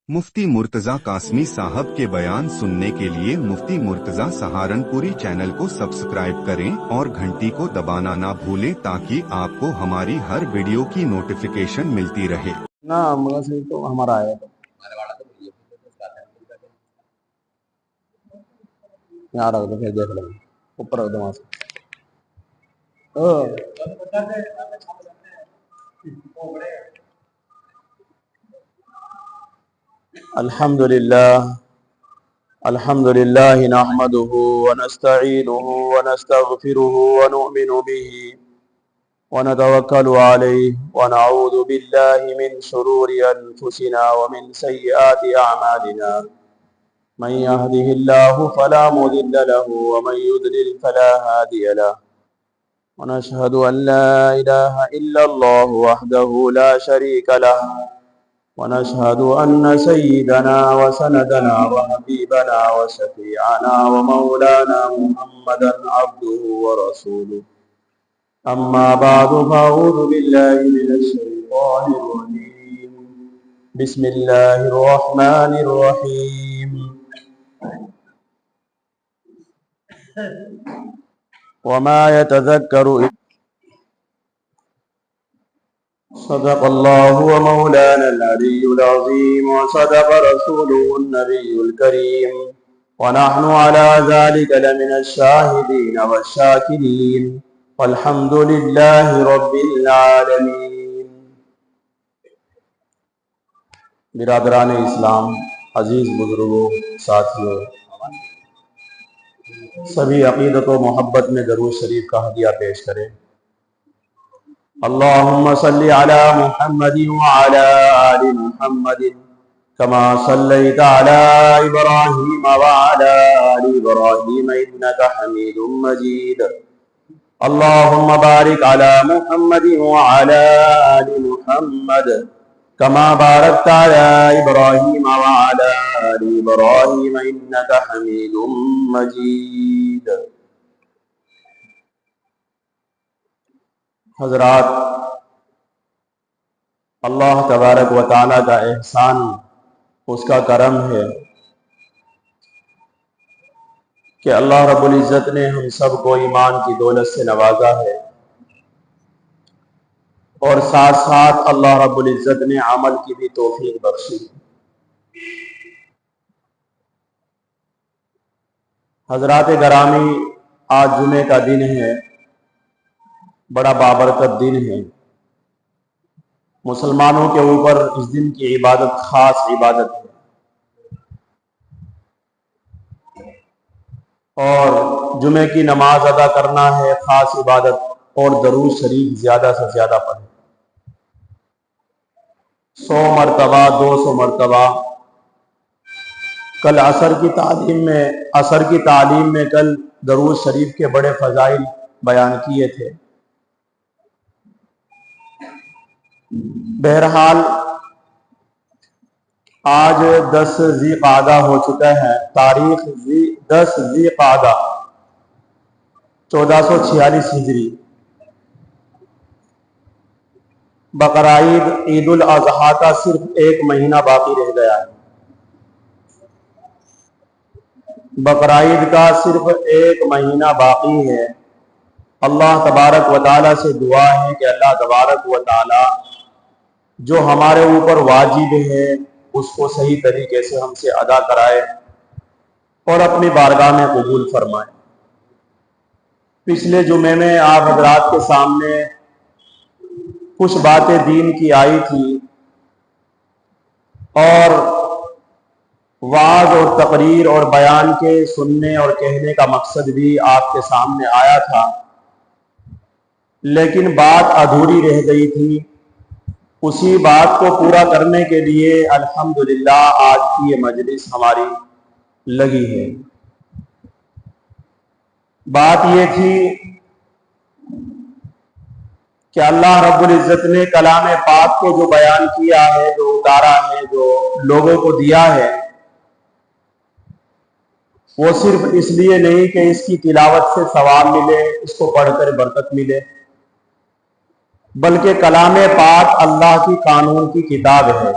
मुफ्ती मुर्तजा कासमी साहब के बयान सुनने के लिए मुफ्ती मुर्तजा सहारनपुरी चैनल को सब्सक्राइब करें और घंटी को दबाना ना भूलें ताकि आपको हमारी हर वीडियो की नोटिफिकेशन मिलती रहे। ना मगर से तो हमारा आया था यहाँ रख दो, फिर देख लेंगे। ऊपर रख दो वहां से। अल्हम्दुलिल्लाह नहमदुहु व नस्तईनुहु व नस्तगफिरुहु व नु'मिनु बिही व नतवक्कलु अलैहि व नऊज़ु बिल्लाहि मिन शुरूरि अनफुसिना व मिन सय्यिआति अअमालिना मन यहदिहिल्लाहु फला मुदिल्ल लहु व मन युद्लिल फला हादिय लहु ونشهد أن لا إله إلا الله وحده لا شريك له ونشهد أن سيدنا وسندنا وحبيبنا وشفيعنا ومولانا محمدا عبده ورسوله أما بعد فأعوذ بالله من الشيطان الرجيم بسم الله الرحمن الرحيم وما يتذكر صدق الله ومولانا العلي العظيم وصدق رسوله النبي الكريم ونحن على ذلك لمن الشاهدين والشاكرين والحمد لله رب العالمين۔ برادران اسلام، عزیز بزرگوں، ساتھیوں، سبھی عقیدت و محبت میں درود شریف کا ہدیہ پیش کریں۔ اللہم صلی علی محمد وعلی آل محمد کما صلیت علی ابراہیم وعلی آل ابراہیم انکا حمید مجید۔ اللہم بارک علی محمد وعلی آل محمد کما بارکت علی ابراہیم وعلی آل ابراہیم انکا حمید مجید۔ حضرات، اللہ تبارک و تعالیٰ کا احسان، اس کا کرم ہے کہ اللہ رب العزت نے ہم سب کو ایمان کی دولت سے نوازا ہے، اور ساتھ ساتھ اللہ رب العزت نے عمل کی بھی توفیق بخشی۔ حضرات گرامی، آج جمعے کا دن ہے، بڑا بابرکت دن ہے۔ مسلمانوں کے اوپر اس دن کی عبادت خاص عبادت ہے، اور جمعے کی نماز ادا کرنا ہے خاص عبادت، اور درود شریف زیادہ سے زیادہ پڑھیں، 100 مرتبہ 200 مرتبہ۔ کل عصر کی تعلیم میں کل درود شریف کے بڑے فضائل بیان کیے تھے۔ بہرحال آج 10 ذی قعدہ ہو چکا ہے، تاریخ 10 ذی قعدہ 1446 ہجری۔ بقرعید عید الاضحیٰ کا صرف 1 مہینہ باقی رہ گیا ہے۔ بقرعید کا صرف 1 مہینہ باقی ہے۔ اللہ تبارک و تعالیٰ سے دعا ہے کہ اللہ تبارک و تعالیٰ جو ہمارے اوپر واجب ہے اس کو صحیح طریقے سے ہم سے ادا کرائے اور اپنی بارگاہ میں قبول فرمائے۔ پچھلے جمعے میں آپ حضرات کے سامنے کچھ باتیں دین کی آئی تھی، اور وعظ اور تقریر اور بیان کے سننے اور کہنے کا مقصد بھی آپ کے سامنے آیا تھا، لیکن بات ادھوری رہ گئی تھی۔ اسی بات کو پورا کرنے کے لیے الحمدللہ آج کی یہ مجلس ہماری لگی ہے۔ بات یہ تھی کہ اللہ رب العزت نے کلام پاک کو جو بیان کیا ہے، جو اتارا ہے، جو لوگوں کو دیا ہے، وہ صرف اس لیے نہیں کہ اس کی تلاوت سے ثواب ملے، اس کو پڑھ کر برکت ملے، بلکہ کلام پاک اللہ کی قانون کی کتاب ہے۔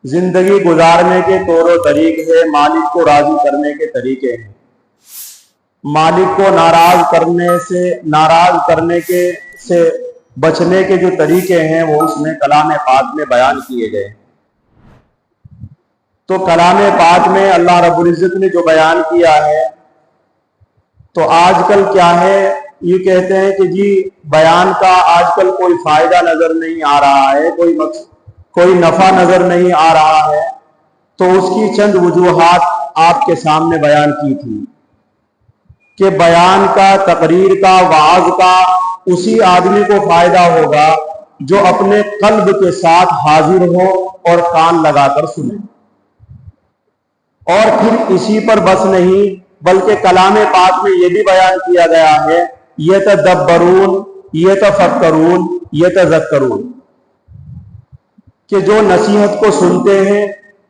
जिंदगी गुजारने के तौर तरीके हैं, मालिक को राजी करने के तरीके हैं। मालिक को नाराज करने से बचने के जो तरीके हैं वो उसमें कलाम पाक में बयान किए गए। तो कलाम पाक में अल्लाह रब्बुल इज्जत ने जो बयान किया है, तो आजकल क्या है, ये कहते हैं कि जी बयान का आजकल कोई फायदा नजर नहीं आ रहा है, कोई नफा नजर नहीं आ रहा है। तो उसकी चंद वजूहात आपके सामने बयान की थी कि बयान का, तकरीर का, वाज का उसी आदमी को फायदा होगा जो अपने कल्ब के साथ हाजिर हो और कान लगाकर सुने। और फिर इसी पर बस नहीं, बल्कि कलाम पाक में यह भी बयान किया गया है, यतदब्बरून, यतफक्करून, यतज़क्करून, कि जो नसीहत को सुनते हैं,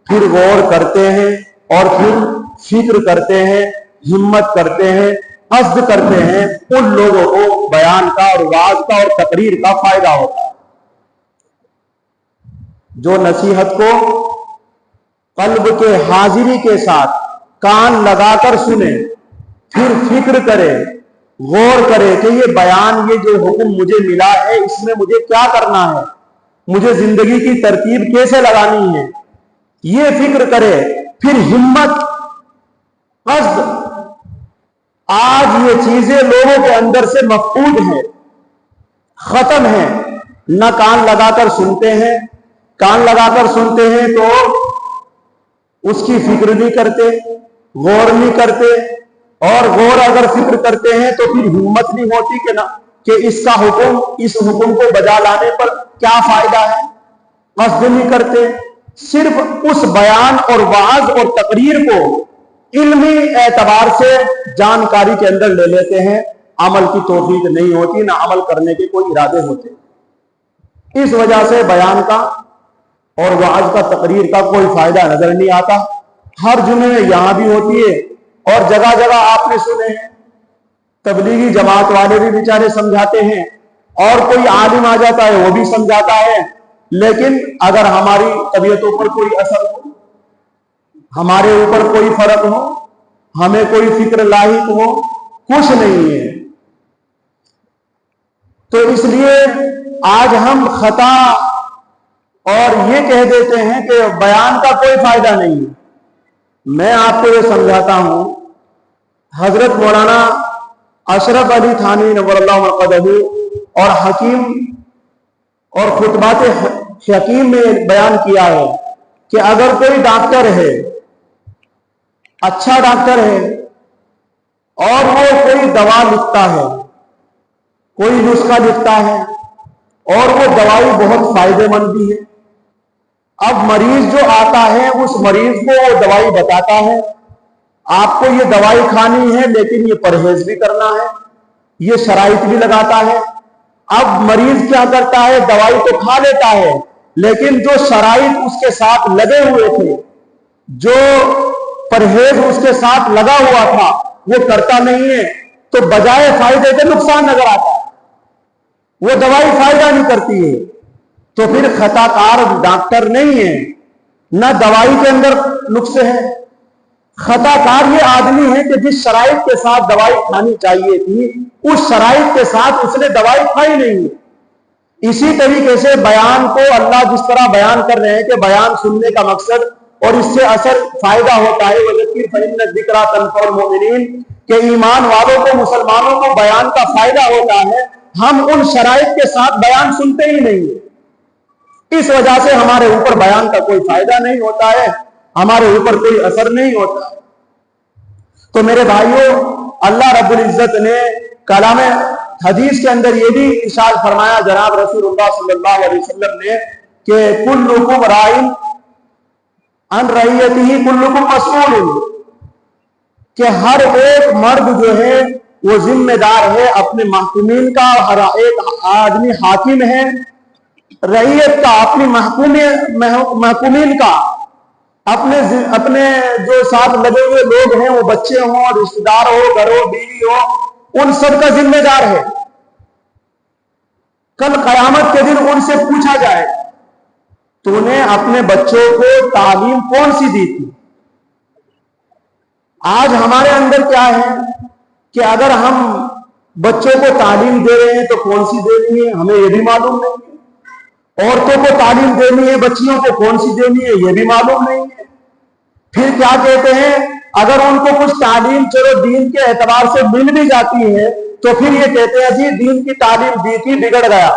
फिर गौर करते हैं और फिर फिक्र करते हैं, हिम्मत करते हैं, कस्द करते हैं, उन लोगों को बयान का और वाज का और तकरीर का फायदा होता है। जो नसीहत को कल्ब के हाजिरी के साथ कान लगाकर सुने, फिर फिक्र करे, गौर करे कि ये बयान, ये जो हुक्म मुझे मिला है, इसमें मुझे क्या करना है, मुझे जिंदगी की तरतीब कैसे लगानी है, ये फिक्र करे, फिर हिम्मत, कस्द। आज ये चीजें लोगों के अंदर से मफकूद है, खत्म है। न कान लगाकर सुनते हैं, कान लगाकर सुनते हैं तो उसकी फिक्र नहीं करते, गौर नहीं करते, और गौर अगर फिक्र करते हैं तो फिर हिम्मत नहीं होती कि इसका हुक्म, इस हुक्म को बजा लाने पर क्या फायदा है, कस्द नहीं करते। सिर्फ उस बयान और वाज और तकरीर को इल्मी एतबार से जानकारी के अंदर ले लेते हैं, अमल की तौफीक नहीं होती, ना अमल करने के कोई इरादे होते। इस वजह से बयान का और वाज का, तकरीर का कोई फायदा नजर नहीं आता। हर जुमे में यहां भी होती है और जगह जगह आपने सुने हैं, तबलीगी जमात वाले भी बेचारे समझाते हैं और कोई आलिम आ जाता है वो भी समझाता है। लेकिन अगर हमारी तबीयतों पर कोई असर हो, हमारे ऊपर कोई फर्क हो, हमें कोई फिक्र लाहिक हो, कुछ नहीं है। तो इसलिए आज हम खता और ये कह देते हैं कि बयान का कोई फायदा नहीं है। मैं आपको ये समझाता हूं, हजरत मौलाना अशरफ अली थानवी नव्वरल्लाहु मक़दहू और हकीम और खुतबात हकीम में बयान किया है कि अगर कोई डॉक्टर है, अच्छा डॉक्टर है, और वो कोई दवा लिखता है, कोई नुस्खा लिखता है, और वो दवाई बहुत फायदेमंद भी है। अब मरीज जो आता है, उस मरीज को वो दवाई बताता है, आपको ये दवाई खानी है लेकिन ये परहेज भी करना है, ये शराइत भी लगाता है। अब मरीज क्या करता है, दवाई तो खा लेता है, लेकिन जो शराइत उसके साथ लगे हुए थे, जो परहेज उसके साथ लगा हुआ था, वो करता नहीं है, तो बजाय फायदे के नुकसान नजर आता है। वो दवाई फायदा नहीं करती है, तो फिर खताकार डॉक्टर नहीं है, ना दवाई के अंदर नुक्से हैं। खताकार ये आदमी है कि जिस शराइत के साथ दवाई खानी चाहिए थी, उस शराइत के साथ उसने दवाई खाई नहीं है। इसी तरीके से बयान को अल्लाह जिस तरह बयान कर रहे हैं कि बयान सुनने का मकसद और इससे असर फायदा होता है, वज़किर फ़इन्न ज़िक्रा तनफ़उल मुमिनीन, के ईमान वालों को, मुसलमानों को बयान का फायदा होता है। हम उन शराइत के साथ बयान सुनते ही नहीं है। इस वजह से हमारे ऊपर बयान का कोई फायदा नहीं होता है, हमारे ऊपर कोई असर नहीं होता। तो मेरे भाइयों, अल्लाह रब्बुल इज्जत ने कलाम हदीस के अंदर ये भी इरशाद फरमाया जनाब रसूलुल्लाह सल्लल्लाहु अलैहि वसल्लम ने कि कुल्लुकुम राइन अन रइयतिही कुल्लुकुम मसऊल, कि हर एक मर्द जो है वो जिम्मेदार है अपने महकुमीन का। हर एक आदमी हाकिम है रइयत का, अपनी महकुमीन का, अपने जो साथ लगे हुए लोग हैं, वो बच्चे हों, रिश्तेदार हो, घर हो, बीवी हो, उन सब का जिम्मेदार है। कल कयामत के दिन उनसे पूछा जाएगा तूने अपने बच्चों को तालीम कौन सी दी थी? आज हमारे अंदर क्या है कि अगर हम बच्चों को तालीम दे रहे हैं तो कौन सी देनी है हमें यह भी मालूम नहीं है। औरतों को तालीम देनी है, बच्चियों को कौन सी देनी है यह भी मालूम नहीं है। फिर क्या कहते हैं, अगर उनको कुछ तालीम चलो दीन के एतबार से मिल भी जाती है तो फिर ये कहते हैं जी दीन की तालीम दी थी बिगड़ गया।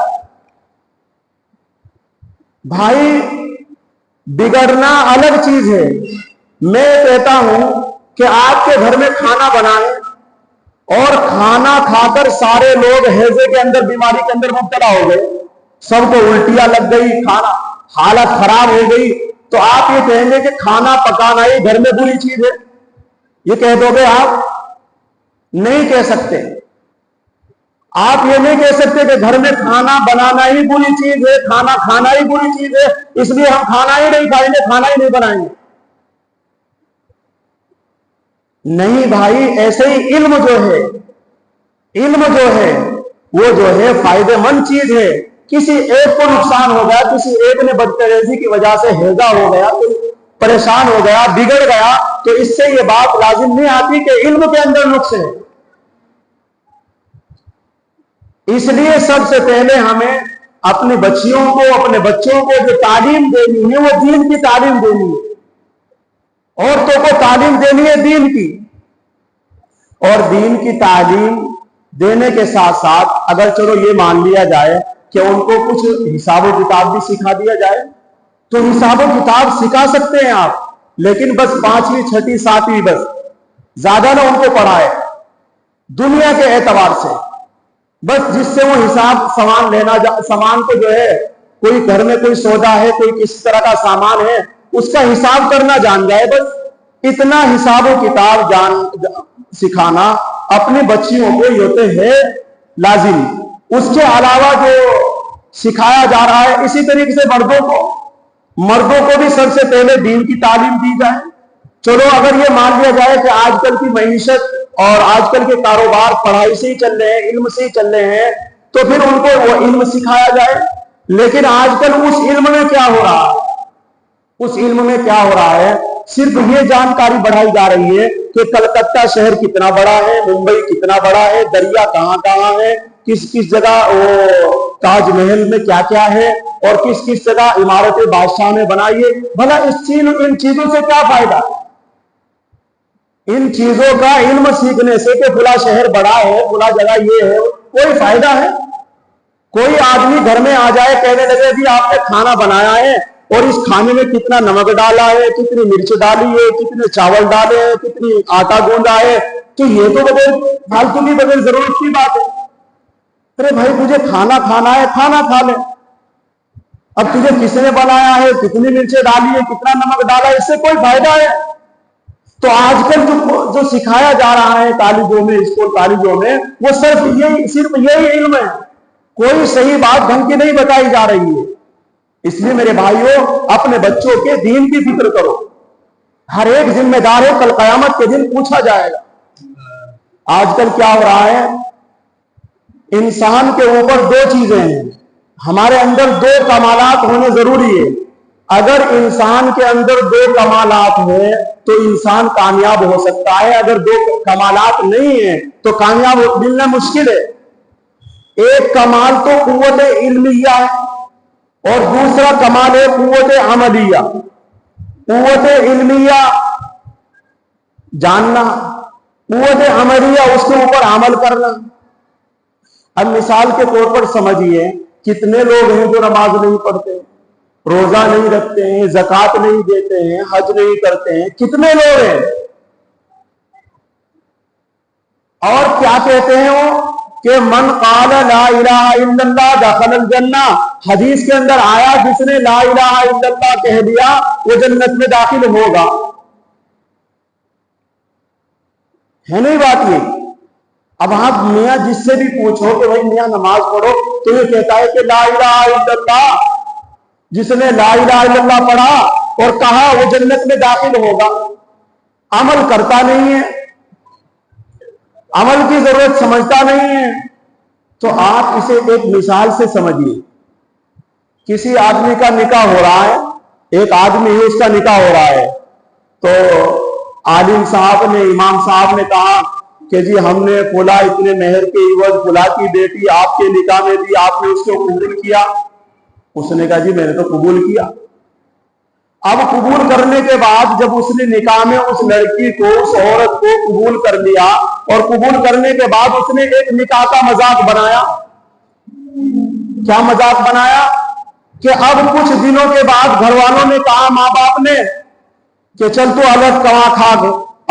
भाई बिगड़ना अलग चीज है। मैं कहता हूं कि आपके घर में खाना बनाए और खाना खाकर सारे लोग हैजे के अंदर, बीमारी के अंदर मुब्तला हो गए, सबको उल्टियां लग गई, खाना हालत खराब हो गई, तो आप ये कहेंगे कि खाना पकाना ही घर में बुरी चीज है, ये कह दोगे आप? नहीं कह सकते। आप ये नहीं कह सकते कि घर में खाना बनाना ही बुरी चीज है, खाना खाना ही बुरी चीज है, इसलिए हम खाना ही नहीं खाएंगे, खाना ही नहीं बनाएंगे। नहीं भाई, ऐसे ही इल्म जो है वो जो है फायदेमंद चीज है। किसी एक को नुकसान हो गया, किसी एक ने बदतमीजी की वजह से हैजा हो गया, कोई परेशान हो गया, बिगड़ गया, तो इससे ये बात लाजिम नहीं आती कि इल्म के अंदर नुक्स है। इसलिए सबसे पहले हमें अपने बच्चियों को, अपने बच्चों को जो तालीम देनी है वो दीन की तालीम देनी है। औरतों को तालीम देनी है दीन की, और दीन की तालीम देने के साथ साथ अगर चलो ये मान लिया जाए कि उनको कुछ हिसाब किताब भी सिखा दिया जाए, तो हिसाब किताब सिखा सकते हैं आप, लेकिन बस 5वीं 6वीं 7वीं, बस ज्यादा ना उनको पढ़ाए दुनिया के एतबार से, बस जिससे वो हिसाब सामान लेना, सामान को जो है, कोई घर में कोई सौदा है, कोई किस तरह का सामान है, उसका हिसाब करना जान जाए, बस इतना हिसाब किताब जान सिखाना अपनी बच्चियों को होते है लाजिम। उसके अलावा जो सिखाया जा रहा है, इसी तरीके से मर्दों को भी सबसे पहले दीन की तालीम दी जाए। चलो अगर ये मान लिया जाए कि आजकल की मईशत और आजकल के कारोबार पढ़ाई से ही चल रहे हैं, इल्म से ही चल रहे हैं, तो फिर उनको वो इल्म सिखाया जाए। लेकिन आजकल उस इल्म में क्या हो रहा है? उस इल्म में क्या हो रहा है? सिर्फ ये जानकारी बढ़ाई जा रही है कि कलकत्ता शहर कितना बड़ा है, मुंबई कितना बड़ा है, दरिया कहां कहां है, किस किस जगह वो ताजमहल में क्या क्या है, और किस किस जगह इमारतें बादशाह ने बनाई है। भला इन चीजों से क्या फायदा? इन चीजों का इल्म सीखने से कि फुला शहर बड़ा है, फुला जगह ये है, कोई फायदा है? कोई आदमी घर में आ जाए, कहने लगे जी आपने खाना बनाया है और इस खाने में कितना नमक डाला है, कितनी मिर्च डाली है, कितने चावल डाले हैं, कितनी आटा गूंदा है, तो ये तो बगैर फालतू की, बगैर जरूरत की बात है। अरे भाई तुझे खाना खाना है, खाना खा ले। अब तुझे किसने बनाया है, कितनी मिर्चें डाली है, कितना नमक डाला है, इससे कोई फायदा है? तो आजकल जो सिखाया जा रहा है कॉलेजों में, स्कूल कॉलेजों में, वो सिर्फ यही इल्म है, कोई सही बात ढंग की नहीं बताई जा रही है। इसलिए मेरे भाइयों, अपने बच्चों के दीन की फिक्र करो। हर एक जिम्मेदार है, कल कयामत के दिन पूछा जाएगा। आजकल क्या हो रहा है, इंसान के ऊपर दो चीजें हैं, हमारे अंदर दो कमालात होने जरूरी है। अगर इंसान के अंदर दो कमालात हैं तो इंसान कामयाब हो सकता है, अगर दो कमालात नहीं है तो कामयाब मिलना मुश्किल है। एक कमाल तो कुव्वत इल्मिया है और दूसरा कमाल है कुव्वत अमलिया। कुव्वत इल्मिया जानना, कुव्वत अमलिया उसके ऊपर अमल करना। अब मिसाल के तौर पर समझिए, कितने लोग हैं जो नमाज नहीं पढ़ते, रोजा नहीं रखते हैं, ज़कात नहीं देते हैं, हज नहीं करते हैं, कितने लोग हैं? और क्या कहते हैं वो कि मन क़ाल ला इलाहा इल्लल्लाह दखलल जन्ना। हदीस के अंदर आया, जिसने ला इलाहा इल्लल्लाह कह दिया वो जन्नत में दाखिल होगा। है नहीं बात ये? अब आप मियाँ जिससे भी पूछो कि भाई मियाँ नमाज पढ़ो, तो ये कहता है कि ला इलाहा इल्लल्लाह, जिसने ला इलाहा इल्लल्लाह पढ़ा और कहा वो जन्नत में दाखिल होगा। अमल करता नहीं है, अमल की जरूरत समझता नहीं है। तो आप इसे एक मिसाल से समझिए। किसी आदमी का निकाह हो रहा है, एक आदमी है उसका निकाह हो रहा है, तो आलिम साहब ने, इमाम साहब ने कहा कि जी हमने फुला इतने मेहर के इवज फुला की बेटी आपके निकाह में दी, आपने उसको कबूल किया? उसने कहा जी मैंने तो कबूल किया। अब कबूल करने के बाद जब उसने निकाह में उस लड़की को, उस औरत को कबूल कर लिया, और कबूल करने के बाद उसने एक निकाह का मजाक बनाया। क्या मजाक बनाया? कि अब कुछ दिनों के बाद घर वालों ने कहा, माँ बाप ने, कि चल तू अलग कमा खा,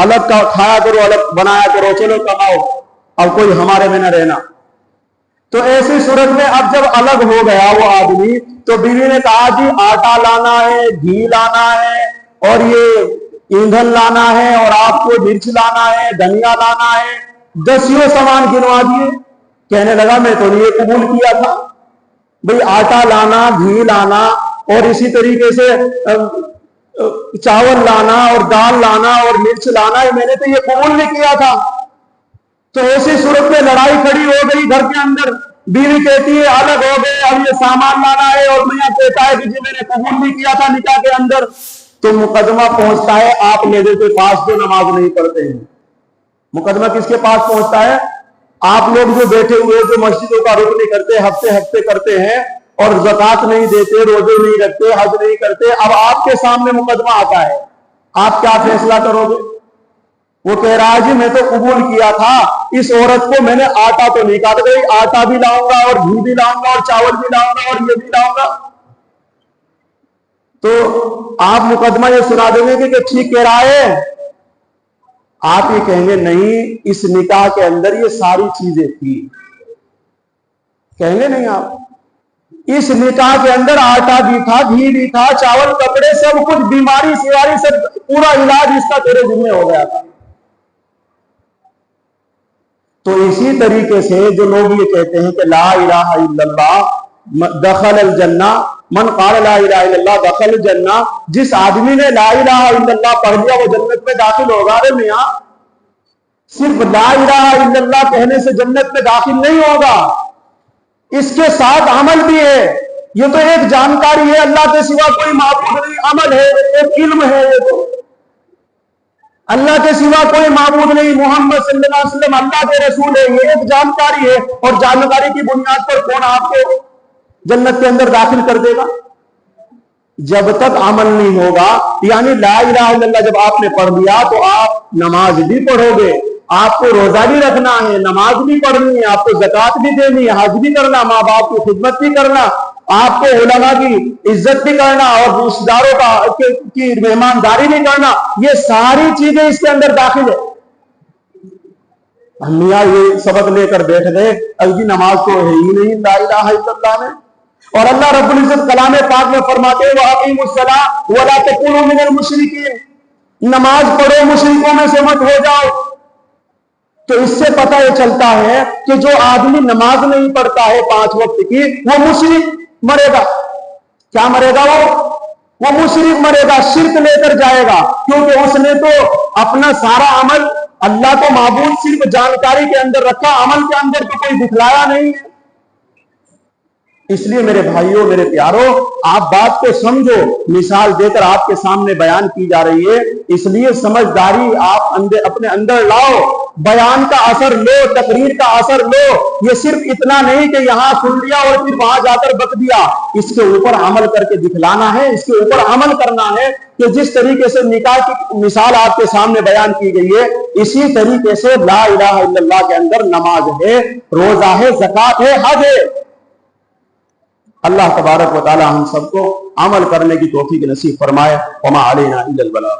अलग खाया करो, अलग बनाया करो, चलो कमाओ, अब कोई हमारे में न रहना। तो ऐसी सूरत में अब जब अलग हो गया वो आदमी, तो बीवी ने कहा जी आटा लाना है, घी लाना है, और ये ईंधन लाना है, और आपको मिर्च लाना है, धनिया लाना है, 10 सामान गिनवा दिए। कहने लगा मैं तो नहीं ये कबूल किया था भाई, आटा लाना, घी लाना, और इसी तरीके से चावल लाना, और दाल लाना, और मिर्च लाना, मैंने तो ये कबूल नहीं किया था। तो ऐसी सूरत में लड़ाई खड़ी हो गई घर के अंदर। बीवी कहती है अलग हो गए, अब ये सामान लाना है, और मियां कहता है कि जी मैंने कबूल नहीं किया था निकाह के अंदर। तो मुकदमा पहुंचता है आप लोगों के पास जो नमाज नहीं पढ़ते हैं। मुकदमा किसके पास पहुंचता है? आप लोग जो बैठे हुए, जो मस्जिदों का रुख नहीं करते, हफ्ते हफ्ते करते हैं, और ज़कात नहीं देते, रोजे नहीं रखते, हज नहीं करते, अब आपके सामने मुकदमा आता है, आप क्या फैसला करोगे? वो कह रहा है जी मैं तो कबूल किया था, इस औरत को मैंने आटा तो नहीं काट गई, आटा भी लाऊंगा, और घी भी लाऊंगा, और चावल भी लाऊंगा, और ये भी लाऊंगा। तो आप मुकदमा ये सुना देंगे कि ठीक कह रहा है? आप ये कहेंगे नहीं, इस निकाह के अंदर ये सारी चीजें थी। कहेंगे नहीं आप? इस निकाह के अंदर आटा भी था, घी भी था, चावल, कपड़े, सब कुछ, बीमारी सिवारी सब, पूरा इलाज इसका तेरे जिम्मे हो गया था। तो इसी तरीके से जो लोग ये कहते हैं कि ला इलाहा इल्लल्लाह दखल अल जन्ना, मन क़ाल ला इलाहा इल्लल्लाह दखल जन्ना, जिस आदमी ने ला इलाहा इल्लल्लाह पढ़ लिया वो जन्नत में दाखिल होगा। अरे मियां, सिर्फ ला इलाहा इल्लल्लाह कहने से जन्नत में दाखिल नहीं होगा, इसके साथ अमल भी है। ये तो एक जानकारी है, अल्लाह के सिवा कोई माबूद नहीं, अमल है, एक इल्म है। ये तो अल्लाह के सिवा कोई माबूद नहीं, मोहम्मद सल्लल्लाहु अलैहि वसल्लम अल्लाह के रसूल है, ये एक जानकारी है। और जानकारी की बुनियाद पर कौन आपको जन्नत के अंदर दाखिल कर देगा? जब तक अमल नहीं होगा, यानी ला इलाहा इल्लल्लाह जब आपने पढ़ लिया तो आप नमाज भी पढ़ोगे, आपको रोजा भी रखना है, नमाज भी पढ़नी है, आपको ज़कात भी देनी है, हज भी करना, माँ बाप की खिदमत भी करना, आपको उलमा की इज्जत भी करना, और रिश्तेदारों की मेहमानदारी भी करना। ये सारी चीजें इसके अंदर दाखिल है। हम मियां ये सबक लेकर बैठ गए, अभी नमाज तो है ही नहीं ला इलाहा इल्लल्लाह में। और अल्लाह रब्बुल इज्जत कलाम पाक में फरमाते हैं वअक़ीमुस्सलाह वला तकूनू मिनल मुशरिकीन, नमाज पढ़ो, मुशरिकों में से मत हो जाओ। तो इससे पता ये चलता है कि जो आदमी नमाज नहीं पढ़ता है 5 वक्त की, वो मुशरिक मरेगा। क्या मरेगा? वो मुशरिक मरेगा, शिर्क लेकर जाएगा, क्योंकि उसने तो अपना सारा अमल अल्लाह को माबूद सिर्फ जानकारी के अंदर रखा, अमल के अंदर तो कोई दिखलाया नहीं है। इसलिए मेरे भाइयों, मेरे प्यारों, आप बात को समझो, मिसाल देकर आपके सामने बयान की जा रही है, इसलिए समझदारी आप अपने अंदर लाओ, बयान का असर लो, तकरीर का असर लो। ये सिर्फ इतना नहीं कि यहां सुन लिया और फिर वहां जाकर बक दिया, इसके ऊपर अमल करके दिखलाना है, इसके ऊपर अमल करना है कि जिस तरीके से निकाह की मिसाल आपके सामने बयान की गई है, इसी तरीके से ला इलाहा इल्लल्लाह के अंदर नमाज है, रोजा है, ज़कात है, हज है। अल्लाह तबारक व तआला हम सबको अमल करने की तौफीक नसीब फरमाए। वमा अलैना इल्लल बलाग।